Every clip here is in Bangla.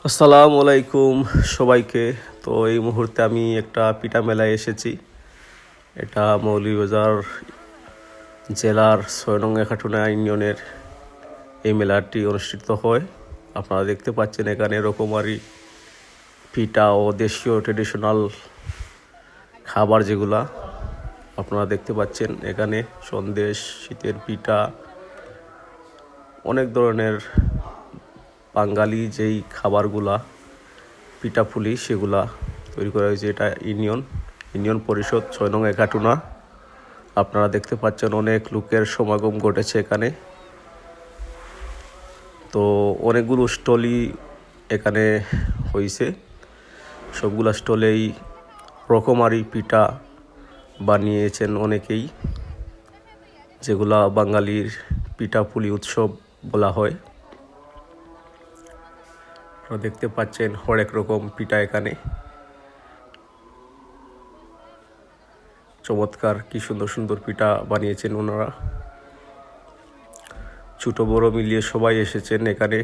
আসসালামু আলাইকুম সবাইকে। তো এই মুহূর্তে আমি একটা পিঠা মেলায় এসেছি। এটা মৌলভীবাজার জেলার ৬ নং একাটুনা ইউনিয়নের এই মেলাটি অনুষ্ঠিত হয়। আপনারা দেখতে পাচ্ছেন এখানে রকমারি পিঠা ও দেশীয় ট্রেডিশনাল খাবার যেগুলা আপনারা দেখতে পাচ্ছেন। এখানে সন্দেশ, শীতের পিঠা, অনেক ধরনের বাঙালি যেই খাবারগুলা পিঠাপুলি সেগুলা তৈরি করা হয়েছে। এটা ইউনিয়ন পরিষদ ৬ নং একাটুনা। আপনারা দেখতে পাচ্ছেন অনেক লোকের সমাগম ঘটেছে এখানে। তো অনেকগুলো স্টলই এখানে হয়েছে। সবগুলা স্টলেই রকমারি পিঠা বানিয়েছেন অনেকেই, যেগুলা বাঙালির পিঠাপুলি উৎসব বলা হয়। আপনারা দেখতে পাচ্ছেন হরেক রকম পিঠা এখানে। চমৎকার কি সুন্দর সুন্দর পিঠা বানিয়েছেন ওনারা। ছোট বড় মিলিয়ে সবাই এসেছেন এখানে।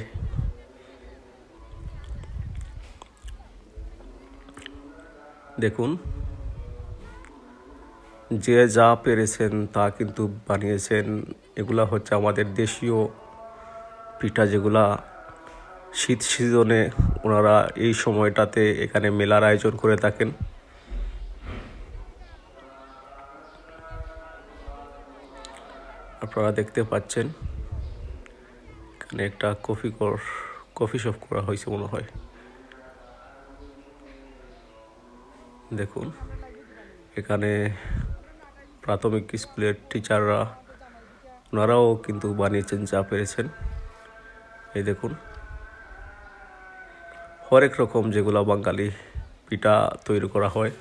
দেখুন, যে যা পেরেছেন তা কিন্তু বানিয়েছেন। এগুলা হচ্ছে আমাদের দেশীয় পিঠা, যেগুলা শীত সিজনে ওনারা এই সময়টাতে এখানে মেলার আয়োজন করে থাকেন। আপনারা দেখতে পাচ্ছেন এখানে একটা কফি শপ করা হয়েছে মনে হয়। দেখুন, এখানে প্রাথমিক স্কুলের টিচাররা ওনারাও কিন্তু বানিয়েছেন যা পেরেছেন। এই দেখুন, হরেক রকম যেগুলো বাঙালি পিঠা তৈরি করা হয়।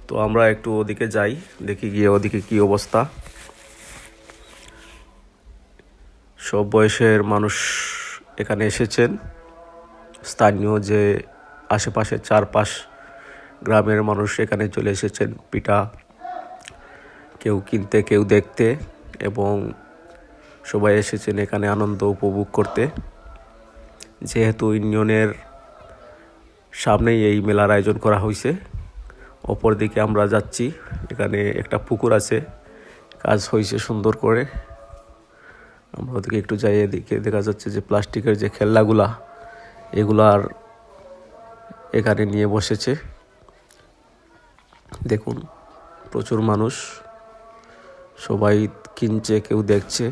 তো আমরা একটু ওদিকে যাই, দেখি গিয়ে ওদিকে কি অবস্থা। সব বয়সের মানুষ এখানে এসেছেন। স্থানীয় যে আশেপাশে ৪-৫ গ্রামের মানুষ এখানে চলে এসেছেন পিঠা কেউ কিনতে, কেউ দেখতে, এবং সবাই এসেছেন এখানে আনন্দ উপভোগ করতে। যেহেতু ইউনিয়নের সামনেই এই মেলার আয়োজন করা হয়েছে। অপর দিকে আমরা যাচ্ছি, এখানে একটা পুকুর আছে, কাজ হয়েছে সুন্দর করে। আমরা ওদিকে একটু যাই। এদিকে দেখা যাচ্ছে যে প্লাস্টিকের যে খেলনাগুলা এগুলার এখানে নিয়ে বসেছে। দেখুন, প্রচুর মানুষ, সবাই কিনছে, কেউ দেখছে।